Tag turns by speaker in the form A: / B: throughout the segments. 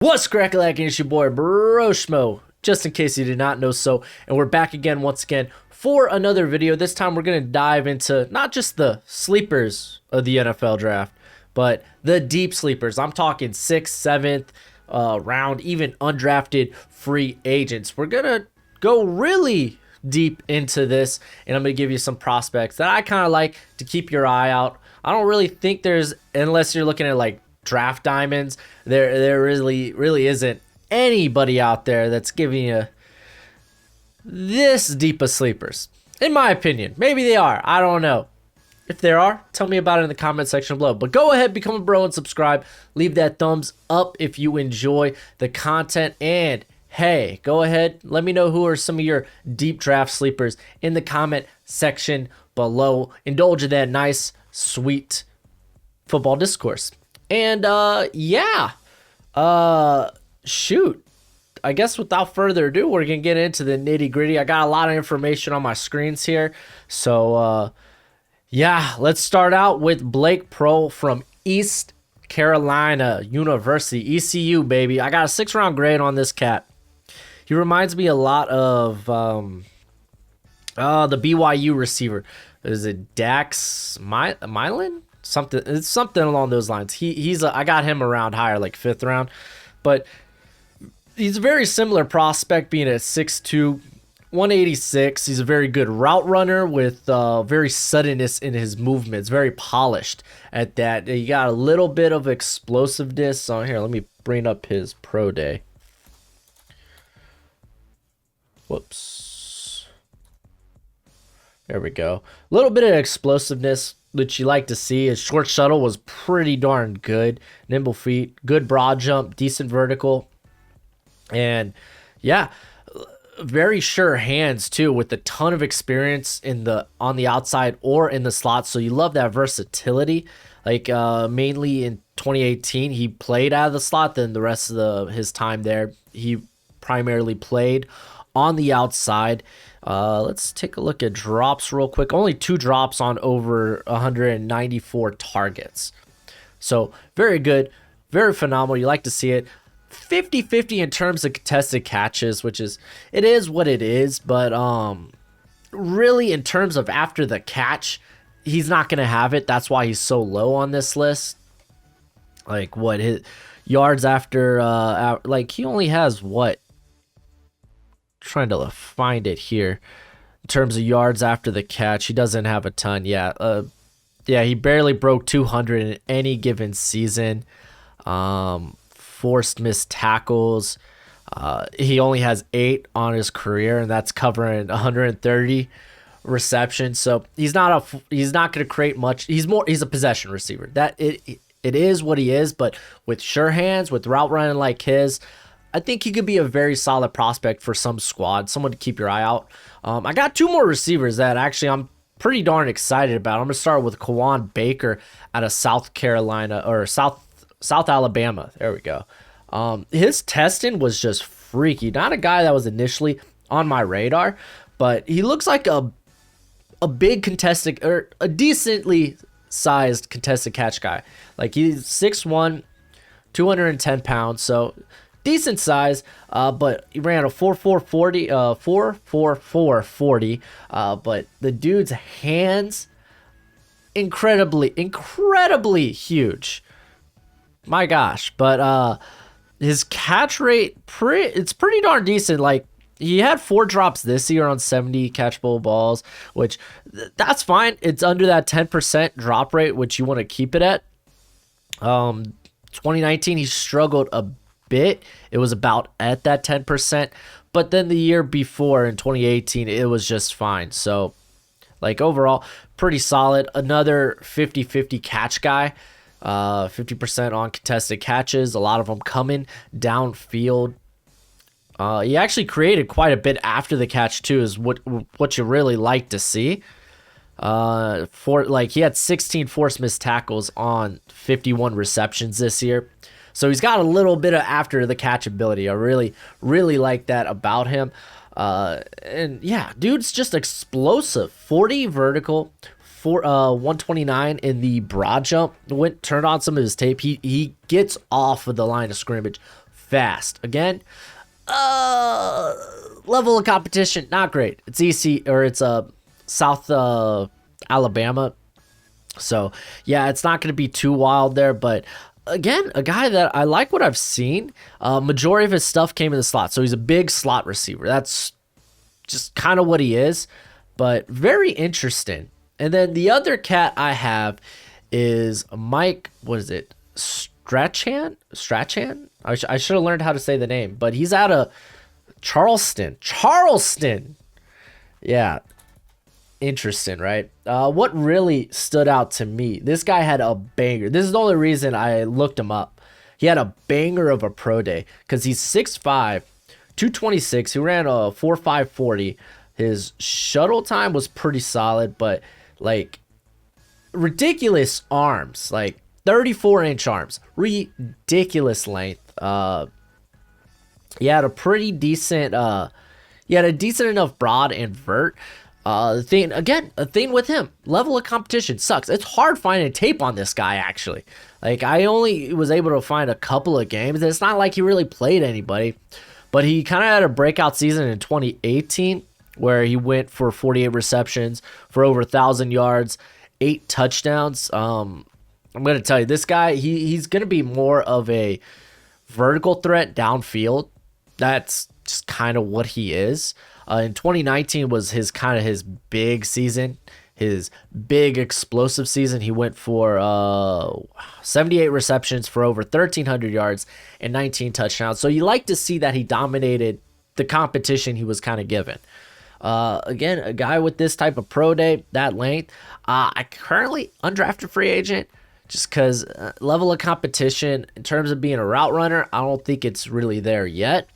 A: What's crackalacking? It's your boy Broshmo, just in case you did not know so, and we're back again once again for another video. This time we're going to dive into not just the sleepers of the NFL draft, but the deep sleepers. I'm talking 6th, 7th round, even undrafted free agents. We're going to go really deep into this, and I'm going to give you some prospects that I kind of like to keep your eye out. I don't really think there's, unless you're looking at like draft diamonds, there really isn't anybody out there that's giving you this deep of sleepers, in my opinion. Maybe they are, I don't know. If there are, tell me about it in the comment section below. But go ahead, become a bro and subscribe. Leave that thumbs up if you enjoy the content, and hey, go ahead, let me know who are some of your deep draft sleepers in the comment section below. Indulge in that nice sweet football discourse. And shoot, I guess without further ado, we're gonna get into the nitty gritty. I got a lot of information on my screens here, so let's start out with Blake PROEHL from East Carolina University, ECU, baby. I got a 6th round grade on this cat. He reminds me a lot of the BYU receiver. Is it JAH-MAINE? It's something along those lines. I got him around higher, like 5th round, but he's a very similar prospect, being at 6'2", 186. He's a very good route runner with very suddenness in his movements, very polished at that. You got a little bit of explosiveness on here. Let me bring up his pro day. Whoops. There we go. A little bit of explosiveness, which you like to see. His short shuttle was pretty darn good. Nimble feet, good broad jump, decent vertical. And yeah, very sure hands too, with a ton of experience on the outside or in the slot. So you love that versatility. Like mainly in 2018, he played out of the slot. Then the rest of his time there, he primarily played on the outside. Let's take a look at drops real quick. Only 2 drops on over 194 targets. So very good, very phenomenal. You like to see it. 50-50 in terms of contested catches, which is, it is what it is. But really in terms of after the catch, he's not going to have it. That's why he's so low on this list. Like what, his yards after, like he only has what? Trying to find it here in terms of yards after the catch. He doesn't have a ton. He barely broke 200 in any given season. Forced missed tackles, he only has 8 on his career, and that's covering 130 receptions. So he's not going to create much. He's a possession receiver. That it is what he is. But with sure hands, with route running like his, I think he could be a very solid prospect for some squad, someone to keep your eye out. I got 2 more receivers that actually I'm pretty darn excited about. I'm going to start with KAWAAN Baker out of South Carolina, or South Alabama. There we go. His testing was just freaky. Not a guy that was initially on my radar, but he looks like a big contested, or a decently sized contested catch guy. Like he's 6'1", 210 pounds, so decent size, but he ran a 4.40, but the dude's hands, incredibly huge. My gosh. But his catch rate, it's pretty darn decent. Like he had 4 drops this year on 70 catchable balls, which that's fine. It's under that 10% drop rate, which you want to keep it at. 2019 he struggled a bit. It was about at that 10%, but then the year before in 2018 it was just fine. So like overall pretty solid. Another 50-50 catch guy, 50% on contested catches, a lot of them coming downfield. He actually created quite a bit after the catch too, is what you really like to see. He had 16 forced missed tackles on 51 receptions this year. So he's got a little bit of after the catch ability. I really like that about him. And yeah, dude's just explosive. 40 vertical, 129 in the broad jump. Turned on some of his tape. He gets off of the line of scrimmage fast. Again, level of competition, not great. It's EC, or it's South Alabama. So yeah, it's not going to be too wild there, but again, a guy that I like what I've seen. Majority of his stuff came in the slot, so he's a big slot receiver. That's just kind of what he is, but very interesting. And then the other cat I have is Mike, what is it? Strachan? I should have learned how to say the name, but he's out of Charleston. Yeah. Interesting, right? What really stood out to me, this guy had a banger. This is the only reason I looked him up. He had a banger of a pro day because he's 6'5", 226. He ran a 4.540. His shuttle time was pretty solid, but like ridiculous arms, like 34-inch arms, ridiculous length. He had a pretty decent, he had a decent enough broad and vert. The thing with him, level of competition sucks. It's hard finding tape on this guy, actually. Like, I only was able to find a couple of games. It's not like he really played anybody, but he kind of had a breakout season in 2018 where he went for 48 receptions for over 1,000 yards, 8 touchdowns. I'm going to tell you, this guy, he's going to be more of a vertical threat downfield. That's just kind of what he is. In 2019 was his big season, his big explosive season. He went for 78 receptions for over 1,300 yards and 19 touchdowns. So you like to see that he dominated the competition he was kind of given. Again, a guy with this type of pro day, that length, I currently undrafted free agent just because level of competition in terms of being a route runner, I don't think it's really there yet.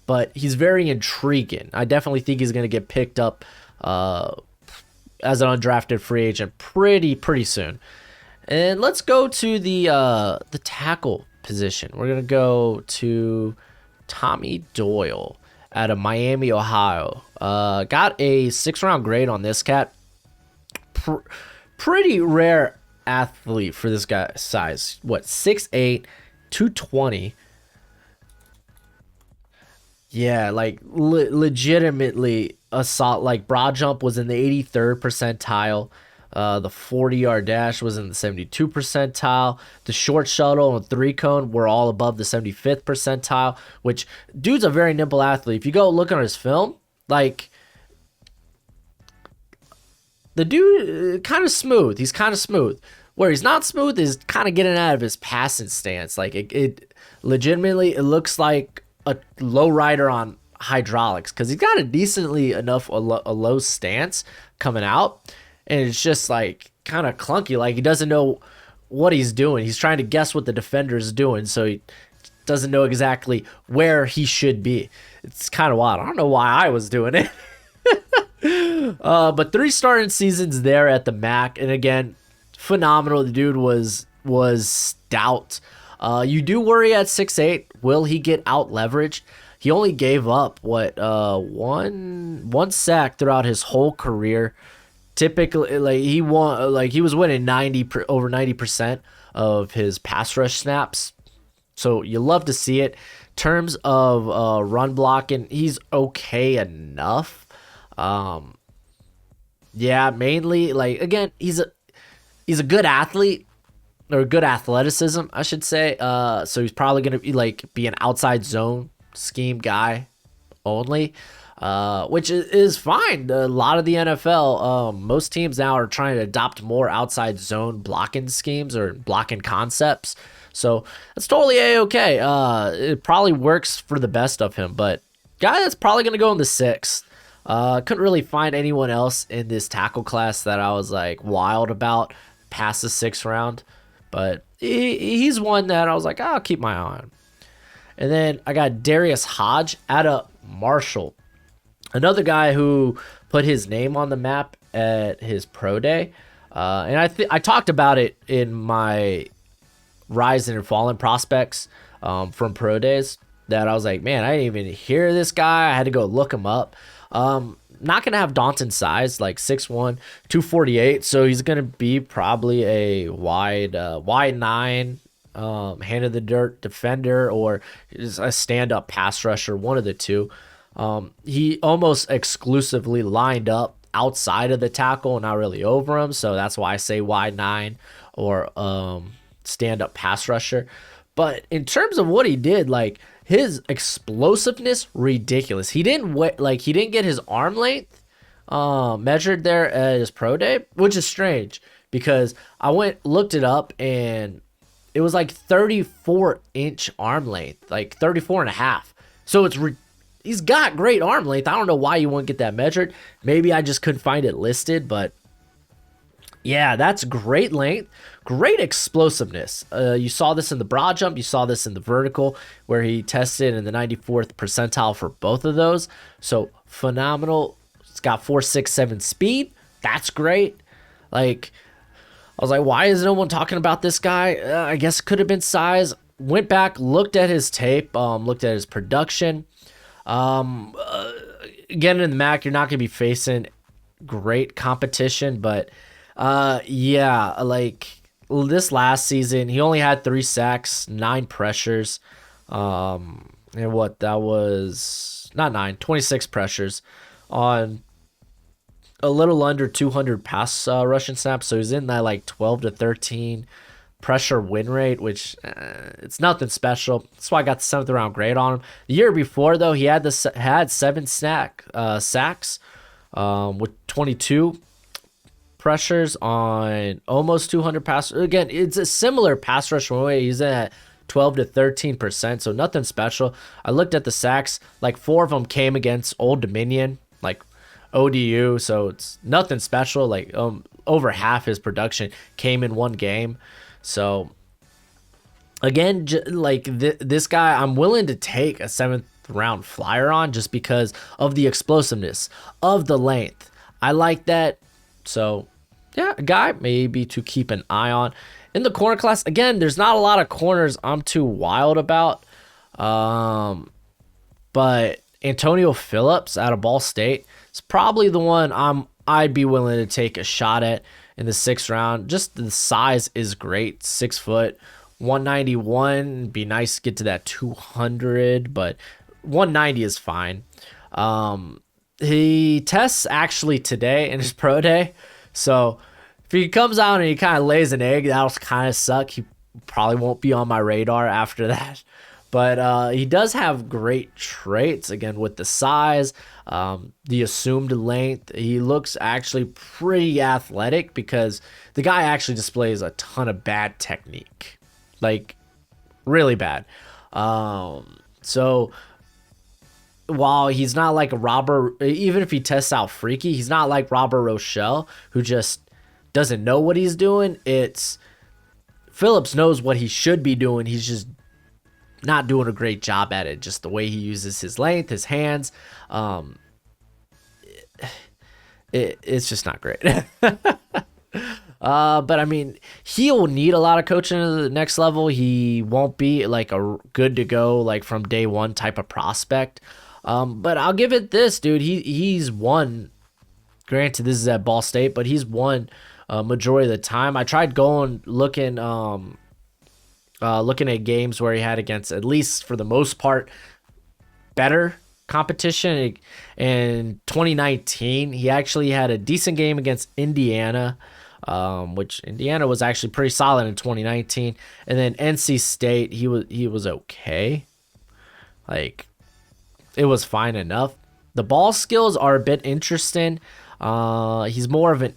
A: But he's very intriguing. I definitely think he's going to get picked up as an undrafted free agent pretty soon. And let's go to the tackle position. We're going to go to Tommy Doyle out of Miami, Ohio. Got a 6th-round grade on this cat. Pretty rare athlete for this guy's size. What, 6'8", 220. Yeah, like legitimately assault. Like broad jump was in the 83rd percentile. The 40-yard dash was in the 72 percentile. The short shuttle and 3-cone were all above the 75th percentile. Which, dude's a very nimble athlete. If you go look on his film, like the dude kind of smooth. He's kind of smooth. Where he's not smooth is kind of getting out of his passing stance. Like it legitimately, it looks like a low rider on hydraulics because he's got a decently enough a low stance coming out, and it's just like kind of clunky. Like he doesn't know what he's doing. He's trying to guess what the defender is doing, so he doesn't know exactly where he should be. It's kind of wild. I don't know why I was doing it. But 3 starting seasons there at the MAC, and again, phenomenal. The dude was stout. You do worry at 6'8", will he get out leveraged? He only gave up one sack throughout his whole career. Typically, like he was winning over 90% of his pass rush snaps. So you love to see it. In terms of run blocking, he's okay enough. Yeah, mainly like again, he's a good athlete. Or good athleticism, I should say. So he's probably going to be an outside zone scheme guy only, which is fine. A lot of the NFL, most teams now are trying to adopt more outside zone blocking schemes or blocking concepts. So that's totally A-okay. It probably works for the best of him, but guy that's probably going to go in the 6th. Couldn't really find anyone else in this tackle class that I was like wild about past the 6th round. But he's one that I was like, I'll keep my eye on. And then I got Darius HODGE out of Marshall. Another guy who put his name on the map at his pro day. And I talked about it in my Rising and Fallen prospects from pro days. That I was like, man, I didn't even hear this guy. I had to go look him up. Not going to have daunting size, like 6'1", 248. So he's going to be probably a wide 9, hand of the dirt defender or is a stand-up pass rusher, one of the two. He almost exclusively lined up outside of the tackle, not really over him. So that's why I say wide 9 or stand-up pass rusher. But in terms of what he did, like his explosiveness, ridiculous. He didn't he didn't get his arm length measured there at his pro day, which is strange because I looked it up and it was like 34-inch arm length, like 34 and a half. So he's got great arm length. I don't know why you wouldn't get that measured. Maybe I just couldn't find it listed, but yeah, that's great length, great explosiveness. You saw this in the broad jump. You saw this in the vertical where he tested in the 94th percentile for both of those. So phenomenal. It's got 4.67 speed. That's great. Like, I was like, why is no one talking about this guy? I guess it could have been size. Went back, looked at his tape, looked at his production. Again, in the MAC, you're not going to be facing great competition, but yeah, like this last season, he only had 3 sacks, 9 pressures. And what that was, not 9, 26 pressures on a little under 200 pass rushing snaps. So he's in that like 12 to 13 pressure win rate, which it's nothing special. That's why I got the 7th round grade on him. The year before, though, he had 7 sacks with 22 pressures on almost 200 pass. Again, it's a similar pass rush win rate. He's at 12 to 13%, so nothing special. I looked at the sacks, like 4 of them came against Old Dominion, like ODU, so it's nothing special. Like over half his production came in one game. So again, like this guy, I'm willing to take a 7th round flyer on just because of the explosiveness, of the length. I like that. So yeah, a guy maybe to keep an eye on. In the corner class, again, there's not a lot of corners I'm too wild about. But Antonio Phillips out of Ball State is probably the one I'd be willing to take a shot at in the 6th round. Just the size is great. 6 foot, 191. Be nice to get to that 200, but 190 is fine. He tests actually today in his pro day. So if he comes out and he kind of lays an egg, that'll kind of suck. He probably won't be on my radar after that. But he does have great traits, again, with the size, the assumed length. He looks actually pretty athletic because the guy actually displays a ton of bad technique. Like, really bad. So while he's not like a Robert, even if he tests out freaky, he's not like Robert Rochelle, who just doesn't know what he's doing. It's Phillips knows what he should be doing. He's just not doing a great job at it. Just the way he uses his length, his hands. It's just not great. But I mean, he'll need a lot of coaching to the next level. He won't be like a good to go, like from day one type of prospect. But I'll give it this, dude. He's won. Granted, this is at Ball State, but he's won majority of the time. I tried looking at games where he had against, at least for the most part, better competition. In 2019, he actually had a decent game against Indiana, which Indiana was actually pretty solid in 2019. And then NC State, he was okay. Like, it was fine enough. The ball skills are a bit interesting. He's more of an,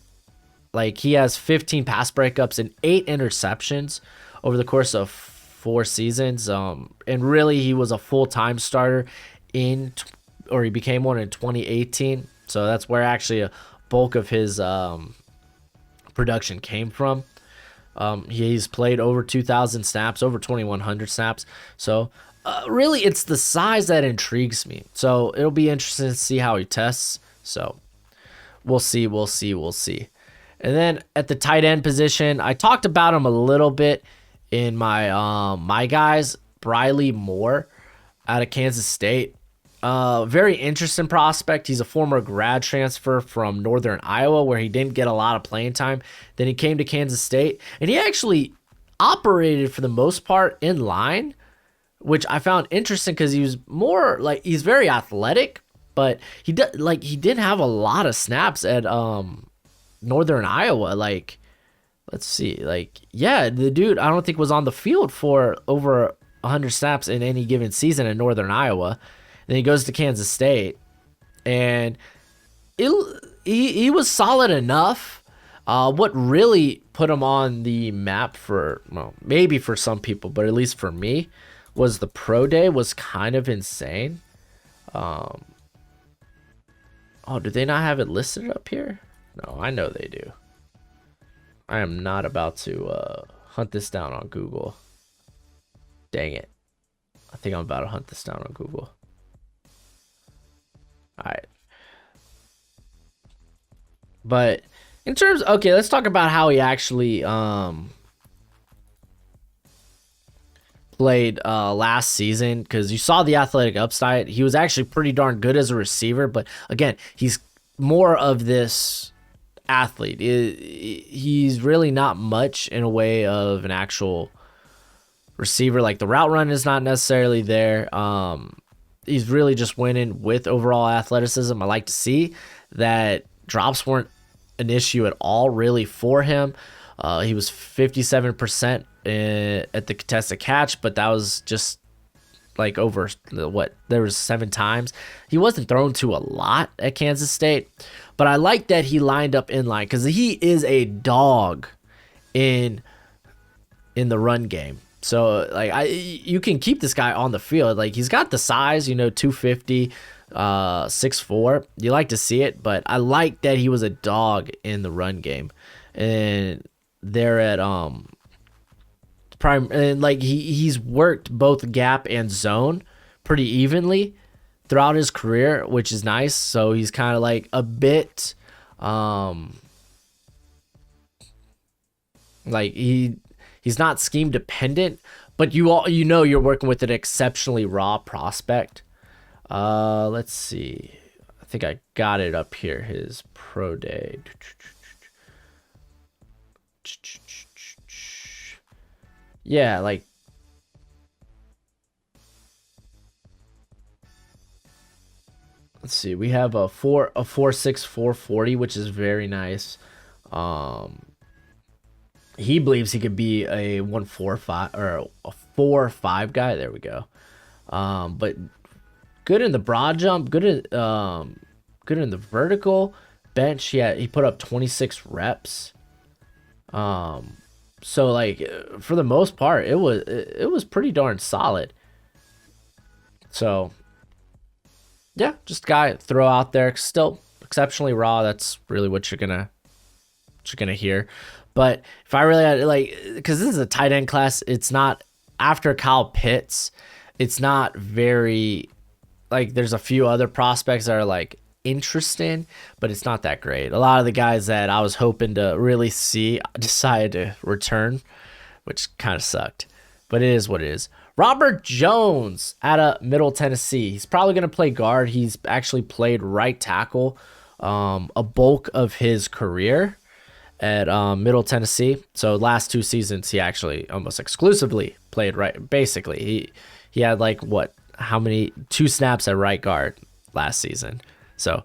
A: like, he has 15 pass breakups and 8 interceptions over the course of 4 seasons. And really, he was a full-time starter he became one in 2018. So that's where actually a bulk of his production came from. He's played over 2,000 snaps, over 2,100 snaps. So really, it's the size that intrigues me. So it'll be interesting to see how he tests. So we'll see. And then at the tight end position, I talked about him a little bit in my guys. Briley Moore out of Kansas State. Very interesting prospect. He's a former grad transfer from Northern Iowa where he didn't get a lot of playing time. Then he came to Kansas State, and he actually operated for the most part in line, which I found interesting because he was more like, he's very athletic, but he didn't have a lot of snaps at Northern Iowa. Like, let's see, like, yeah, the dude I don't think was on the field for over 100 snaps in any given season in Northern Iowa. Then he goes to Kansas State, and he was solid enough. What really put him on the map for, well, maybe for some people, but at least for me, was the pro day was kind of insane. Oh, do they not have it listed up here? No, I know they do. I am not about to hunt this down on Google. Dang it. I think I'm about to hunt this down on Google. Alright. But in terms, okay, let's talk about how he actually played last season, because you saw the athletic upside. He was actually pretty darn good as a receiver, but again, he's more of this athlete. He's really not much in a way of an actual receiver. Like, the route run is not necessarily there. He's really just winning with overall athleticism. I like to see that drops weren't an issue at all really for him. He was 57% at the contested catch, but that was just like over what, there was 7 times. He wasn't thrown to a lot at Kansas State, but I like that he lined up in line, because he is a dog in the run game. So like, you can keep this guy on the field. Like, he's got the size, 250, 6'4". You like to see it, but I like that he was a dog in the run game. And they're at prime, and like he's worked both gap and zone pretty evenly throughout his career, which is nice. So he's kind of like a bit like he's not scheme dependent, but you're working with an exceptionally raw prospect. Let's see, I think I got it up here, his pro day. Yeah, like, let's see, we have a 4.6 440, which is very nice. He believes he could be a 1.45 or a 4.5 guy. There we go. But good in the broad jump, good in the vertical bench. Yeah, he put up 26 reps. So like, for the most part, it was pretty darn solid. So yeah, just a guy throw out there, still exceptionally raw. That's really what you're gonna hear. But if I really had, like, because this is a tight end class, it's not, after Kyle Pitts, it's not very, like, there's a few other prospects that are like interesting, but it's not that great. A lot of the guys that I was hoping to really see decided to return, which kind of sucked, but it is what it is. Robert Jones out of Middle Tennessee. He's probably going to play guard. He's actually played right tackle a bulk of his career at Middle Tennessee. So last 2 seasons, he actually almost exclusively played right. Basically, he had like, what, how many, 2 snaps at right guard last season. So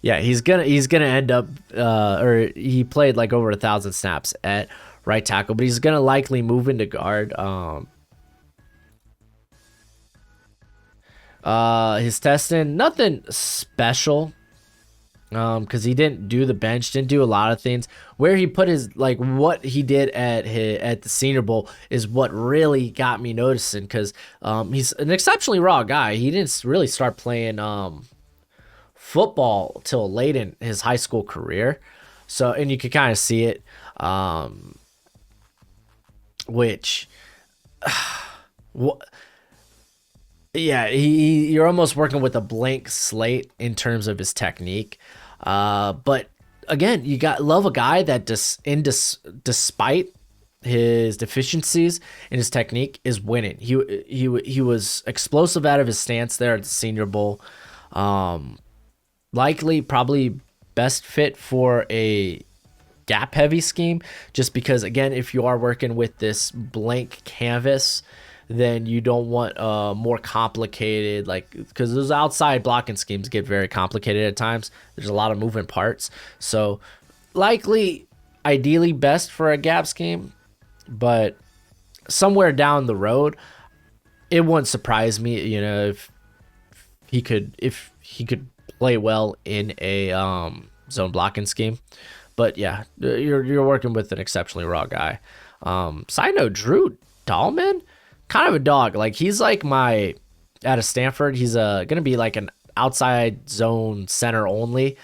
A: yeah, he's gonna end up or he played like over 1,000 snaps at right tackle, but he's gonna likely move into guard. His testing, nothing special, because he didn't do the bench, didn't do a lot of things. Where he put his, like, what he did at the Senior Bowl is what really got me noticing, because he's an exceptionally raw guy. He didn't really start playing football till late in his high school career. So, and you could kind of see it, which, yeah, you're almost working with a blank slate in terms of his technique. But again, you love a guy that despite his deficiencies in his technique is winning. He was explosive out of his stance there at the Senior Bowl. Likely, probably best fit for a gap heavy scheme, just because again, if you are working with this blank canvas, then you don't want more complicated, like, because those outside blocking schemes get very complicated at times. There's a lot of moving parts, so likely ideally best for a gap scheme, but somewhere down the road it wouldn't surprise me, you know, if he could play well in a zone blocking scheme. But yeah, you're working with an exceptionally raw guy. Side note, Drew Dahlman, kind of a dog. Like, he's like my, out of Stanford, he's gonna be like an outside zone center only.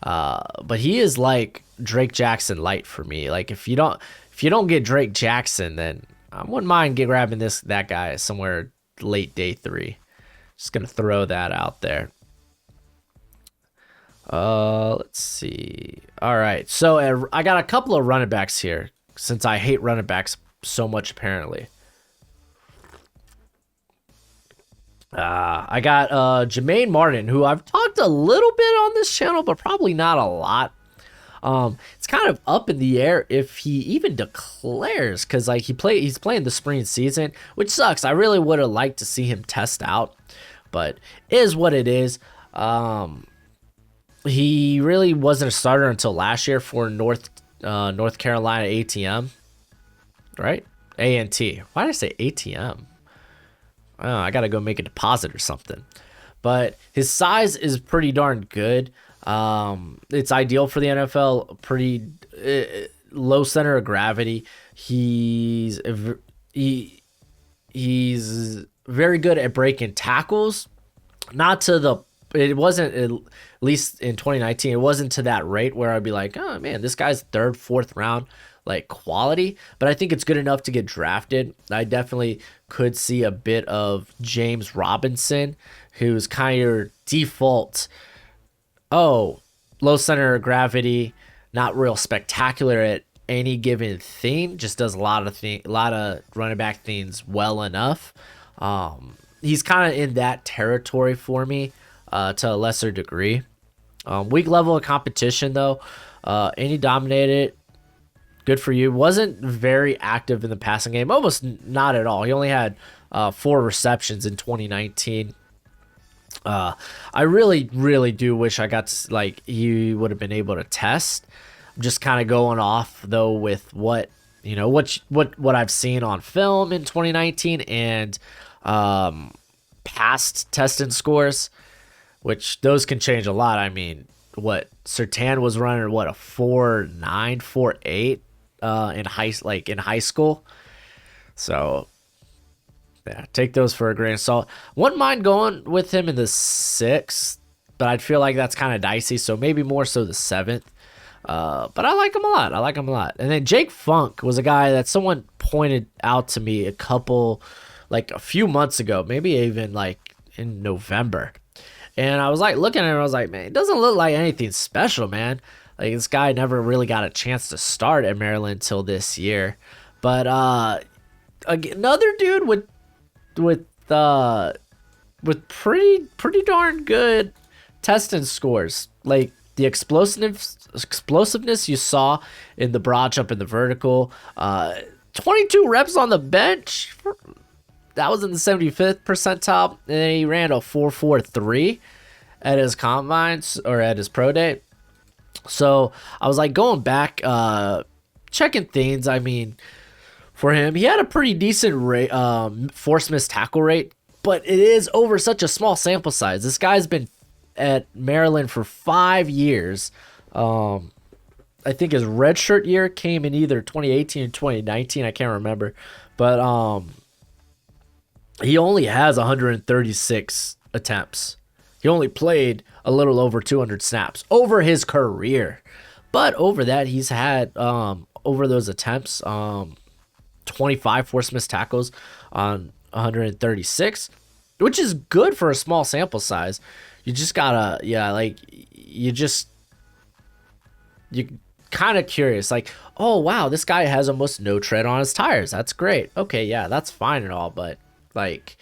A: But he is like Drake Jackson light for me. Like, if you don't get Drake Jackson, then I wouldn't mind grabbing that guy somewhere late day 3. Just gonna throw that out there. Let's see. All right, so I got a couple of running backs here, since I hate running backs so much apparently. I got JAH-MAINE Martin, who I've talked a little bit on this channel, but probably not a lot. It's kind of up in the air if he even declares, because like he's playing the spring season, which sucks. I really would have liked to see him test out, but it is what it is. He really wasn't a starter until last year for North Carolina ATM, right? A&T. Why did I say ATM? Oh, I gotta go make a deposit or something. But his size is pretty darn good. It's ideal for the NFL. Pretty low center of gravity. He's very good at breaking tackles. Not to the, it wasn't, at least in 2019, it wasn't to that rate where I'd be like, oh man, this guy's 3rd, 4th round like quality, but I think it's good enough to get drafted. I definitely could see a bit of James Robinson, who's kind of your default, low center of gravity, not real spectacular at any given thing, just does a lot of running back things well enough. He's kind of in that territory for me, to a lesser degree. Weak level of competition though, and he dominated. Good for you. Wasn't very active in the passing game, almost not at all. He only had 4 receptions in 2019. I really do wish I got to, like, he would have been able to test. I'm just kind of going off though with what I've seen on film in 2019 and past testing scores, which those can change a lot. I mean, what Surtain was running, what, a 4.9, 4.8 in high school. So yeah, take those for a grain of salt. Wouldn't mind going with him in the 6th, but I'd feel like that's kind of dicey, so maybe more so the 7th. But I like him a lot. And then Jake Funk was a guy that someone pointed out to me a few months ago, maybe even like in November. And I was like looking at him, I was like, man, it doesn't look like anything special, man. Like, this guy never really got a chance to start at Maryland until this year. But another dude with pretty darn good testing scores. Like, the explosiveness you saw in the broad jump and the vertical. 22 reps on the bench. That was in the 75th percentile. And then he ran a 4.43 at his combines, or at his pro day. So I was like going back, checking things. I mean, for him, he had a pretty decent rate, force miss tackle rate, but it is over such a small sample size. This guy's been at Maryland for 5 years. I think his redshirt year came in either 2018 or 2019. I can't remember, but he only has 136 attempts. He only played a little over 200 snaps over his career. But over that, he's had, over those attempts, 25 force missed tackles on 136, which is good for a small sample size. You just gotta, you're kind of curious, like, oh, wow, this guy has almost no tread on his tires. That's great. Okay, yeah, that's fine and all, but, like,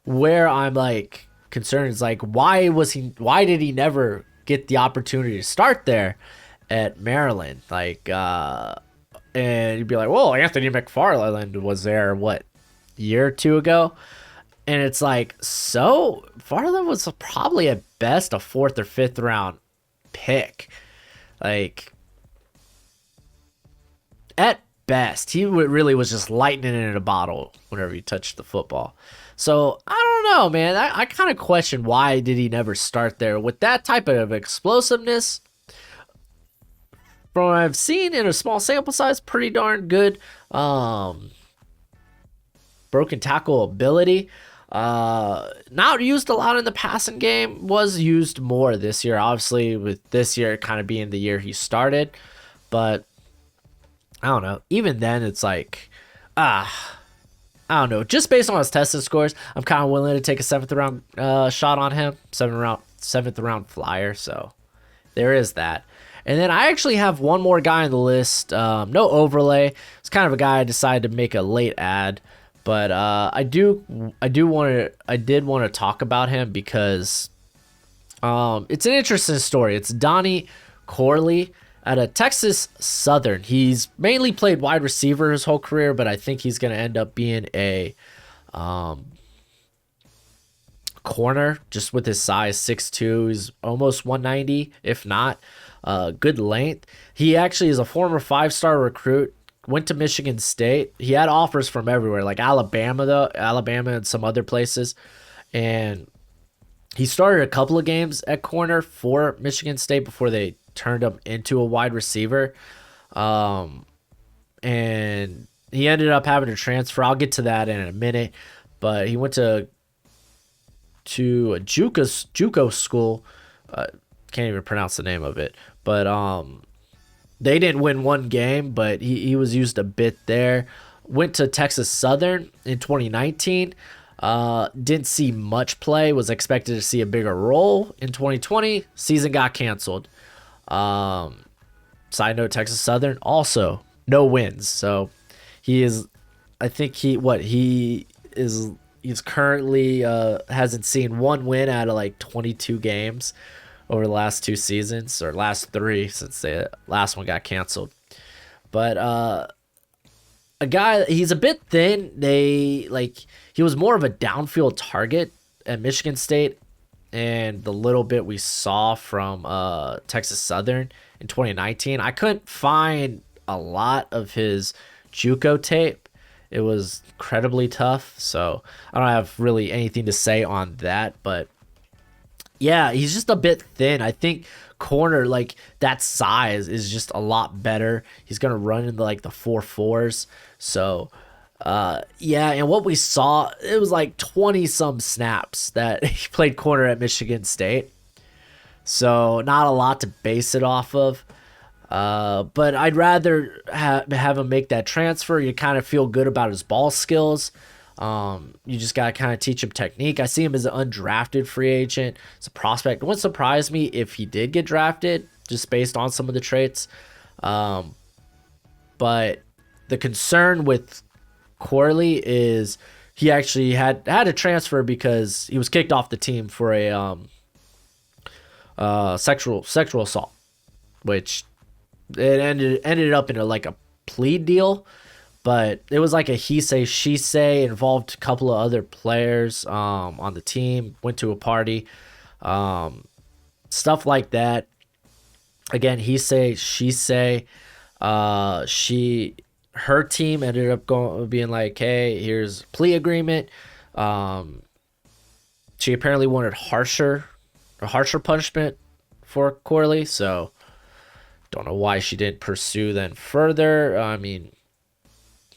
A: where I'm, like, concerned is, like, why did he never get the opportunity to start there? at Maryland. Like, and you'd be like, well, Anthony McFarland was there, what, year or two ago? And it's like, so Farland was probably at best a fourth or fifth round pick. Like, at best, he really was just lightning in a bottle whenever he touched the football. So I don't know, man. I kind of question why did he never start there with that type of explosiveness. From what I've seen in a small sample size, pretty darn good. Broken tackle ability. Not used a lot in the passing game, was used more this year, obviously, with this year kind of being the year he started. But I don't know. Even then, it's like, I don't know. Just based on his testing scores, I'm kind of willing to take a seventh round shot on him, seventh round flyer. So there is that. And then I actually have one more guy on the list. No overlay. It's kind of a guy I decided to make a late ad, but I did want to talk about him because it's an interesting story. It's Donnie Corley out of Texas Southern. He's mainly played wide receiver his whole career, but I think he's going to end up being a corner just with his size, 6'2". He's almost 190, if not. Good length. He actually is a former 5-star recruit. Went to Michigan State. He had offers from everywhere, like Alabama and some other places. And he started a couple of games at corner for Michigan State before they turned him into a wide receiver. And he ended up having to transfer. I'll get to that in a minute. But he went to a JUCO school. Can't even pronounce the name of it. But they didn't win one game, but he was used a bit there. Went to Texas Southern in 2019. Didn't see much play. Was expected to see a bigger role in 2020. Season got canceled. Side note, Texas Southern also no wins. So he is, I think he's currently hasn't seen one win out of like 22 games over the last 2 seasons, or last 3 since the last one got canceled. But a guy, he's a bit thin. He was more of a downfield target at Michigan State, and the little bit we saw from Texas Southern in 2019, I couldn't find a lot of his JUCO tape. It was incredibly tough, so I don't have really anything to say on that, but yeah, he's just a bit thin. I think corner, like, that size is just a lot better. He's going to run into, like, the 4.4s. So, yeah, and what we saw, it was like 20-some snaps that he played corner at Michigan State. So, not a lot to base it off of. But I'd rather have him make that transfer. You kind of feel good about his ball skills. You just gotta kind of teach him technique. I see him as an undrafted free agent. It's a prospect. It wouldn't surprise me if he did get drafted, just based on some of the traits. But the concern with Corley is he actually had to transfer because he was kicked off the team for a sexual assault, which it ended up in a plea deal. But it was like a he say, she say, involved a couple of other players on the team, went to a party, stuff like that. Again, he say, she say. Her team ended up being like, hey, here's a plea agreement. She apparently wanted a harsher punishment for Corley, so don't know why she didn't pursue then further. I mean,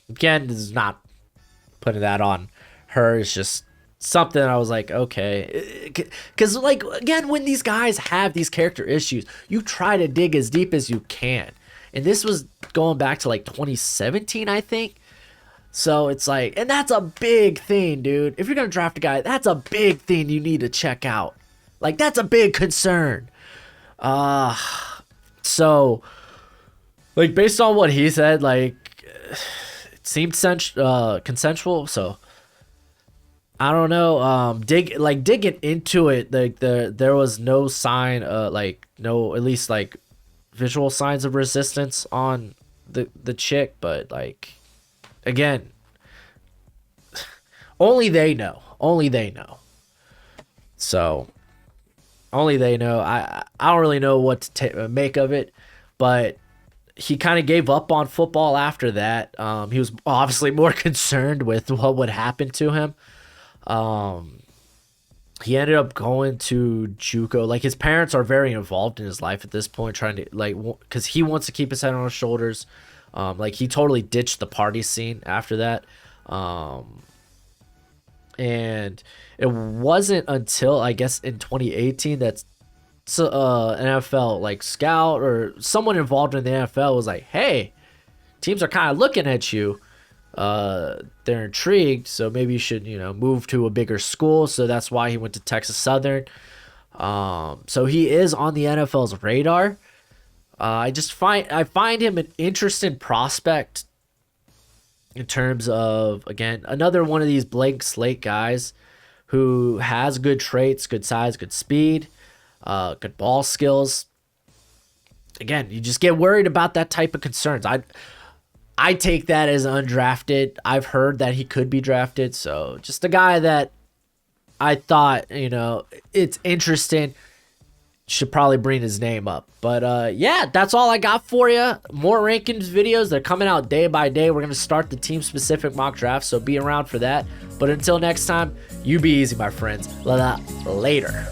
A: again, this is not putting that on her. It's just something I was like, okay. Because, like, again, when these guys have these character issues, you try to dig as deep as you can. And this was going back to, like, 2017, I think. So it's like, and that's a big thing, dude. If you're going to draft a guy, that's a big thing you need to check out. Like, that's a big concern. So, like, based on what he said, like, seemed consensual, so I don't know. Digging into it, like there was no sign, no, at least like visual signs of resistance on the chick, but like, again, only they know. Only they know. So, only they know. I don't really know what to make of it, but he kind of gave up on football after that. He was obviously more concerned with what would happen to him. He ended up going to JUCO. Like, his parents are very involved in his life at this point, trying to, like, because he wants to keep his head on his shoulders. Like, he totally ditched the party scene after that. And it wasn't until, I guess, in 2018 that NFL, like, scout or someone involved in the NFL was like, hey, teams are kind of looking at you. They're intrigued, so maybe you should, move to a bigger school. So that's why he went to Texas Southern. So he is on the NFL's radar. I find him an interesting prospect in terms of, again, another one of these blank slate guys who has good traits, good size, good speed, good ball skills. Again, you just get worried about that type of concerns. I take that as undrafted. I've heard that he could be drafted. So just a guy that I thought, it's interesting. Should probably bring his name up. But yeah, that's all I got for you. More rankings videos. They're coming out day by day. We're going to start the team-specific mock draft, so be around for that. But until next time, you be easy, my friends. Later.